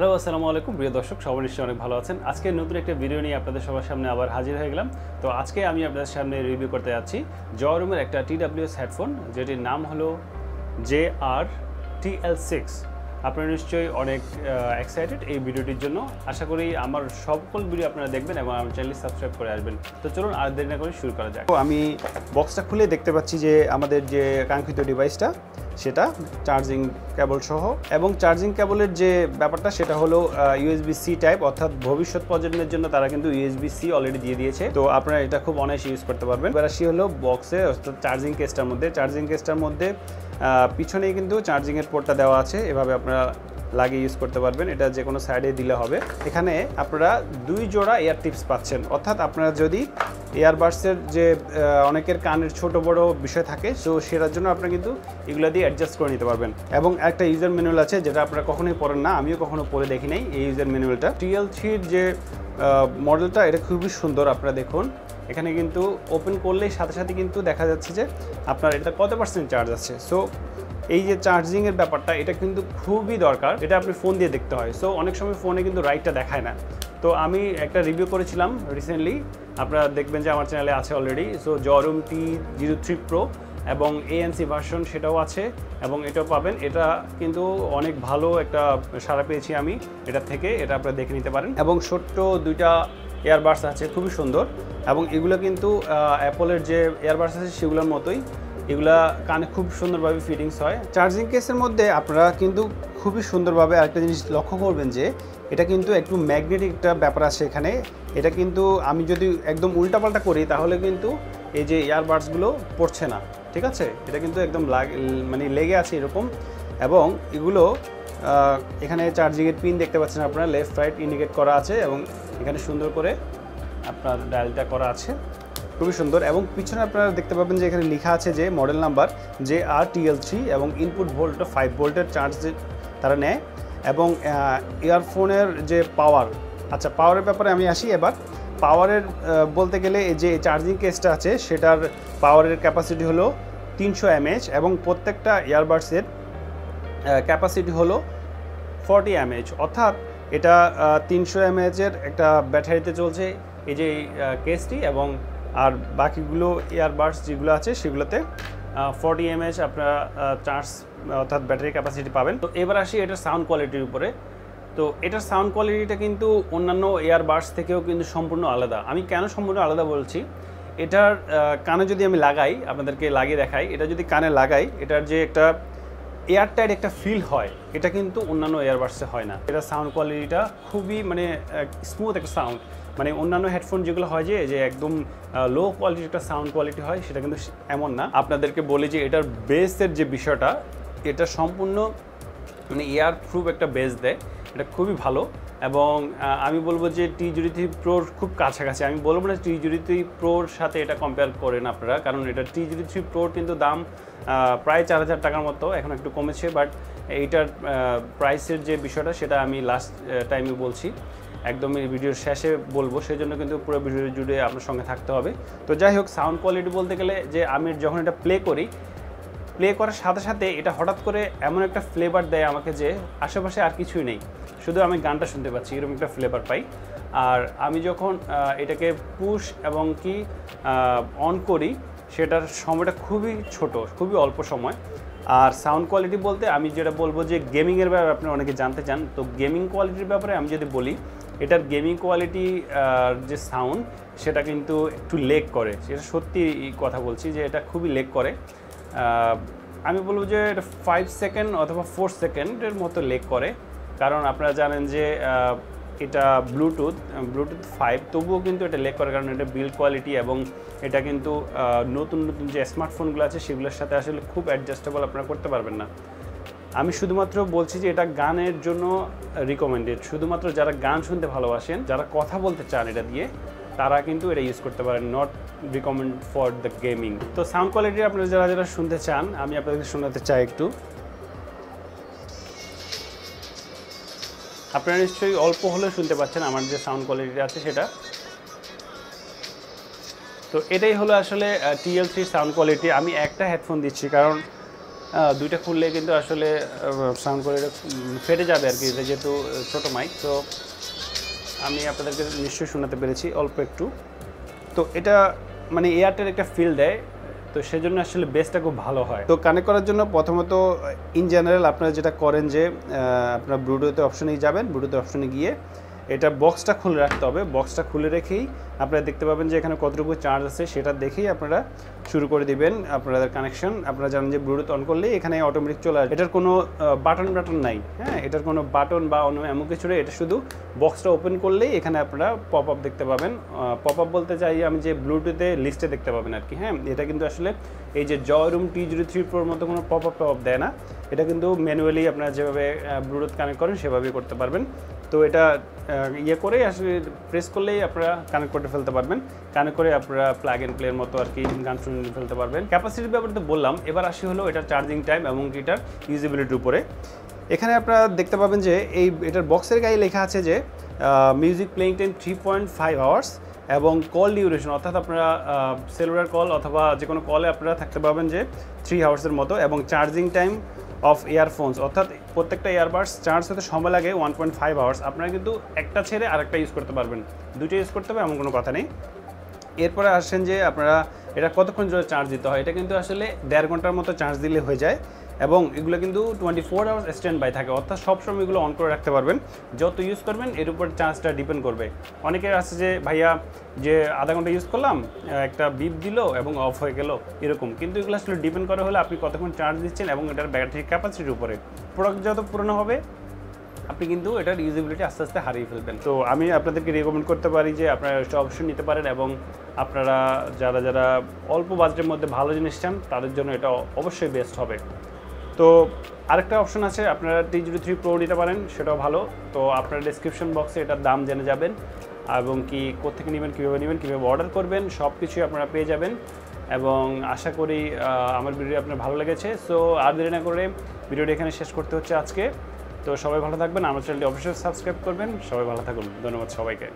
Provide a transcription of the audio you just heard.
Hello আসসালামু আলাইকুম প্রিয় দর্শক, সবাই নিশ্চয়ই অনেক ভালো আছেন। আজকে নতুন একটা ভিডিও নিয়ে আপনাদের সবার সামনে আবার হাজির হয়ে গেলাম। তো আজকে আমি আপনাদের সামনে রিভিউ করতে যাচ্ছি জয়রুমের একটা TWS হেডফোন, যেটির নাম হলো JR-TL6। আপনারা নিশ্চয়ই অনেক এক্সাইটেড এই ভিডিওটির জন্য। আশা করি আমার সকল ভিডিও আপনারা দেখবেন এবং আমার চ্যানেলটি সাবস্ক্রাইব করে আসবেন। তো চলুন আর দেরি না করে শুরু করা যাক। তো আমি বক্সটা খুলে দেখতে পাচ্ছি যে আমাদের যে কাঙ্ক্ষিত ডিভাইসটা সেটা চার্জিং কেবল সহ, এবং চার্জিং কেবলের যে ব্যাপারটা সেটা হলো USB-C টাইপ, অর্থাৎ ভবিষ্যৎ প্রজন্মের জন্য তারা কিন্তু USB-C অলরেডি দিয়ে দিয়েছে। তো আপনারা এটা খুব অনায়াসে ইউজ করতে পারবেন। এবার আসি হলো বক্সে, অর্থাৎ চার্জিং কেসটার মধ্যে পিছনেই কিন্তু চার্জিংয়ের পোর্টটা দেওয়া আছে। এভাবে আপনারা লাগিয়ে ইউজ করতে পারবেন। এটা যে কোনো সাইডে দিলে হবে। এখানে আপনারা 2 জোড়া এয়ার টিপস পাচ্ছেন, অর্থাৎ আপনারা যদি এয়ারবাডসের যে অনেকের কানের ছোট বড় বিষয় থাকে, তো সেটার জন্য আপনারা কিন্তু এগুলো দিয়ে অ্যাডজাস্ট করে নিতে পারবেন। এবং একটা ইউজার ম্যানুয়াল আছে যেটা আপনারা কখনোই পড়েন না, আমিও কখনো পড়ে দেখি নাই এই ইউজার ম্যানুয়ালটা। TL3-র যে মডেলটা এটা খুবই সুন্দর। আপনারা দেখুন এখানে কিন্তু ওপেন করলেই সাথে সাথে কিন্তু দেখা যাচ্ছে যে আপনার এটা কত % চার্জ আছে। সো এই যে চার্জিংয়ের ব্যাপারটা এটা কিন্তু খুবই দরকার, এটা আপনি ফোন দিয়ে দেখতে হয়। সো অনেক সময় ফোনে কিন্তু রাইটটা দেখায় না। তো আমি একটা রিভিউ করেছিলাম রিসেন্টলি, আপনারা দেখবেন যে আমার চ্যানেলে আছে অলরেডি। সো জয়রুম T03 Pro এবং ANC ভার্সন সেটাও আছে এবং এটাও পাবেন। এটা কিন্তু অনেক ভালো একটা সাড়া পেয়েছি আমি এটা থেকে, এটা আপনারা দেখে নিতে পারেন। এবং ছোট্ট 2টা এয়ারবাডস আছে, খুবই সুন্দর। এবং এগুলো কিন্তু অ্যাপলের যে এয়ারবাডস আছে সেগুলোর মতোই, এগুলা কানে খুব সুন্দরভাবে ফিটিংস হয়। চার্জিং কেসের মধ্যে আপনারা কিন্তু খুবই সুন্দরভাবে আরেকটা জিনিস লক্ষ্য করবেন যে এটা কিন্তু একটু ম্যাগনেটিক একটা ব্যাপার আছে এখানে। এটা কিন্তু আমি যদি একদম উল্টাপাল্টা করি তাহলে কিন্তু এই যে ইয়ারবাডসগুলো পড়ছে না, ঠিক আছে? এটা কিন্তু একদম মানে লেগে আছে এরকম। এবং এগুলো এখানে চার্জিংয়ের পিন দেখতে পাচ্ছেন আপনারা, লেফট রাইট ইন্ডিকেট করা আছে এবং এখানে সুন্দর করে আপনার ডায়ালটা করা আছে, খুবই সুন্দর। এবং পিছনে আপনারা দেখতে পাবেন যে এখানে লেখা আছে যে মডেল নাম্বার JR-TL3 এবং ইনপুট ভোল্ট 5 ভোল্টের চার্জ তারা নেয়। এবং ইয়ারফোনের যে পাওয়ার, আচ্ছা পাওয়ারের ব্যাপারে আমি আসি এবার। পাওয়ারের বলতে গেলে যে চার্জিং কেসটা আছে সেটার পাওয়ারের ক্যাপাসিটি হলো 300 mAh এবং প্রত্যেকটা ইয়ারবাডসের ক্যাপাসিটি হলো 40 mAh, অর্থাৎ এটা 300 mAh-এর একটা ব্যাটারিতে চলছে এই যে কেসটি, এবং আর বাকিগুলো এয়ারবাডস যেগুলো আছে সেগুলোতে 40 mAh আপনারা চার্জ অর্থাৎ ব্যাটারি ক্যাপাসিটি পাবেন। তো এবার আসি এটার সাউন্ড কোয়ালিটির উপরে। তো এটার সাউন্ড কোয়ালিটিটা কিন্তু অন্যান্য এয়ারবাডস থেকেও কিন্তু সম্পূর্ণ আলাদা। আমি কেন সম্পূর্ণ আলাদা বলছি, এটার কানে যদি আমি লাগাই, আপনাদেরকে লাগিয়ে দেখাই, এটা যদি কানে লাগাই এটার যে একটা এয়ারটাইট একটা ফিল হয়, এটা কিন্তু অন্যান্য এয়ারবাডসে হয় না। এটা সাউন্ড কোয়ালিটিটা খুবই মানে স্মুথ একটা সাউন্ড। মানে অন্যান্য হেডফোন যেগুলো হয় যে একদম লো কোয়ালিটির একটা সাউন্ড কোয়ালিটি হয়, সেটা কিন্তু এমন না। আপনাদেরকে বলি যে এটার বেসের যে বিষয়টা, এটা সম্পূর্ণ মানে এয়ার প্রুফ একটা বেস দেয়, এটা খুবই ভালো। এবং আমি বলবো যে T03 Proর খুব কাছাকাছি। আমি বলবো না T03 Proর সাথে এটা কম্পেয়ার করেন আপনারা, কারণ এটা T03 Proর কিন্তু দাম প্রায় 4000 টাকার মতো, এখন একটু কমেছে। বাট এইটার প্রাইসের যে বিষয়টা সেটা আমি লাস্ট টাইমে বলছি, একদমই ভিডিওর শেষে বলবো, সেই জন্য কিন্তু পুরো ভিডিও জুড়ে আপনার সঙ্গে থাকতে হবে। তো যাই হোক, সাউন্ড কোয়ালিটি বলতে গেলে যে আমি যখন এটা প্লে করার সাথে সাথে এটা হঠাৎ করে এমন একটা ফ্লেভার দেয় আমাকে যে আশেপাশে আর কিছুই নেই, শুধু আমি গানটা শুনতে পাচ্ছি, এরকম একটা ফ্লেভার পাই। আর আমি যখন এটাকে পুশ এবং কি অন করি, সেটার সময়টা খুবই ছোট, খুবই অল্প সময়। আর সাউন্ড কোয়ালিটি বলতে আমি যেটা বলবো যে গেমিংয়ের ব্যাপারে আপনি অনেকে জানতে চান, তো গেমিং কোয়ালিটির ব্যাপারে আমি যদি বলি, এটার গেমিং কোয়ালিটি যে সাউন্ড সেটা কিন্তু একটু লেগ করে, সেটা সত্যি কথা বলছি যে এটা খুবই লেগ করে। আমি বলবো যে এটা 5 সেকেন্ড অথবা 4 সেকেন্ডের মতো লেগ করে, কারণ আপনারা জানেন যে এটা ব্লুটুথ 5, তবুও কিন্তু এটা লেগ করে, কারণ এটা বিল্ড কোয়ালিটি এবং এটা কিন্তু নতুন যে স্মার্টফোনগুলো আছে সেগুলোর সাথে আসলে খুব অ্যাডজাস্টেবল আপনারা করতে পারবেন না। আমি শুধুমাত্র বলছি যে এটা গানের জন্য রিকমেন্ডেড, শুধুমাত্র যারা গান শুনতে ভালোবাসেন, যারা কথা বলতে চান এটা দিয়ে, তারা কিন্তু এটা ইউজ করতে পারেন, not recommend for the gaming. তো সাউন্ড কোয়ালিটি আপনারা যারা শুনতে চান, আমি আপনাদেরকে শোনাতে চাই একটু। আপনারা নিশ্চয়ই অল্প হলেও শুনতে পাচ্ছেন আমার যে সাউন্ড কোয়ালিটি আছে সেটা। তো এটাই হলো আসলে TL3 সাউন্ড কোয়ালিটি। আমি একটা হেডফোন দিচ্ছি, কারণ দুইটা খুললে কিন্তু আসলে সাউন্ড করে ফেটে যাবে আর কি, এটা যেহেতু ছোটো মাইক। তো আমি আপনাদেরকে নিশ্চয়ই শোনাতে পেরেছি অল্প একটু। তো এটা মানে এয়ারটেল একটা ফিল দেয়, তো সেজন্য আসলে বেসটা খুব ভালো হয়। তো কানেক্ট করার জন্য প্রথমত ইন জেনারেল আপনারা যেটা করেন যে আপনারা ব্লুটুথ অপশনে যাবেন, ব্লুটুথ অপশনে গিয়ে এটা বক্সটা খুলে রাখতে হবে। বক্সটা খুলে রেখেই আপনারা দেখতে পাবেন যে এখানে কতটুকু চার্জ আছে, সেটা দেখেই আপনারা শুরু করে দিবেন আপনাদের কানেকশন। আপনারা জানেন যে ব্লুটুথ অন করলেই এখানে অটোমেটিক চলে আসবে, এটার কোনো বাটন নাই, হ্যাঁ, এটার কোনো বাটন বা অন্য এমন কিছু নেই। এটা শুধু বক্সটা ওপেন করলেই এখানে আপনারা পপ আপ দেখতে পাবেন। পপ আপ বলতে চাই আমি যে ব্লুটুথে লিস্টে দেখতে পাবেন আর কি, হ্যাঁ। এটা কিন্তু আসলে এই যে জয়রুম T03 Proর মতো কোনো পপ আপ দেয় না, এটা কিন্তু ম্যানুয়ালি আপনারা যেভাবে ব্লুটুথ কানেক্ট করেন সেভাবেই করতে পারবেন। তো এটা ইয়ে করেই আসলে প্রেস করলেই আপনারা কানেক্ট করে ফেলতে পারবেন। কানেক্ট করে আপনারা প্লাগ অ্যান্ড প্লের মতো আর কি গান শুনে ফেলতে পারবেন। ক্যাপাসিটির ব্যাপারে তো বললাম, এবার আসি হলো এটার চার্জিং টাইম এবং এটার ইউজেবিলিটির উপরে। এখানে আপনারা দেখতে পাবেন যে এটার বক্সের গায়ে লেখা আছে যে মিউজিক প্লেইং টাইম 3.5 আওয়ার্স এবং কল ডিউরেশন, অর্থাৎ আপনারা সেলুলার কল অথবা যে কোনো কলে আপনারা থাকতে পারবেন যে 3 আওয়ার্সের মতো, এবং চার্জিং টাইম অফ ইয়ারফোনস, অর্থাৎ প্রত্যেকটা ইয়ারবাডস চার্জ হতে সময় লাগে 1.5 আওয়ার্স। আপনারা কিন্তু একটা ছেড়ে আরেকটা ইউজ করতে পারবেন, দুটো ইউজ করতে হবে এমন কোনো কথা নেই। এরপরে আসেন যে আপনারা এটা কতক্ষণ ধরে চার্জ দিতে হয়, এটা কিন্তু আসলে 1.5 ঘন্টার মতো চার্জ দিলে হয়ে যায়, এবং এগুলো কিন্তু 24 আওয়ার্স স্ট্যান্ড বাই থাকে, অর্থাৎ সবসময় এগুলো অন করে রাখতে পারবেন। যত ইউজ করবেন এর উপর চার্জটা ডিপেন্ড করবে। অনেকের আছে যে ভাইয়া যে আধা ঘন্টা ইউজ করলাম, একটা বিপ দিল এবং অফ হয়ে গেল এরকম, কিন্তু এগুলো আসলে ডিপেন্ড করে হলে আপনি কতক্ষণ চার্জ দিচ্ছেন এবং এটার ব্যাটারির ক্যাপাসিটির উপরে। প্রোডাক্ট যত পুরনো হবে আপনি কিন্তু এটার ইউজেবিলিটি আস্তে আস্তে হারিয়ে ফেলবেন। তো আমি আপনাদেরকে রেকমেন্ড করতে পারি যে আপনারা এটা অবশ্যই নিতে পারেন, এবং আপনারা যারা অল্প বাজেটের মধ্যে ভালো জিনিস চান তাদের জন্য এটা অবশ্যই বেস্ট হবে। তো আরেকটা অপশন আছে, আপনারা T03 Pro নিতে পারেন, সেটাও ভালো। তো আপনারা ডেসক্রিপশন বক্সে এটার দাম জেনে যাবেন, এবং কি কোত্থেকে নেবেন, কীভাবে অর্ডার করবেন, সব কিছুই আপনারা পেয়ে যাবেন। এবং আশা করি আমার ভিডিও আপনার ভালো লেগেছে। সো আর দেরি না করে ভিডিওটি এখানে শেষ করতে হচ্ছে আজকে। তো সবাই ভালো থাকবেন, আমার চ্যানেলটি অবশ্যই সাবস্ক্রাইব করবেন। সবাই ভালো থাকুন, ধন্যবাদ সবাইকে।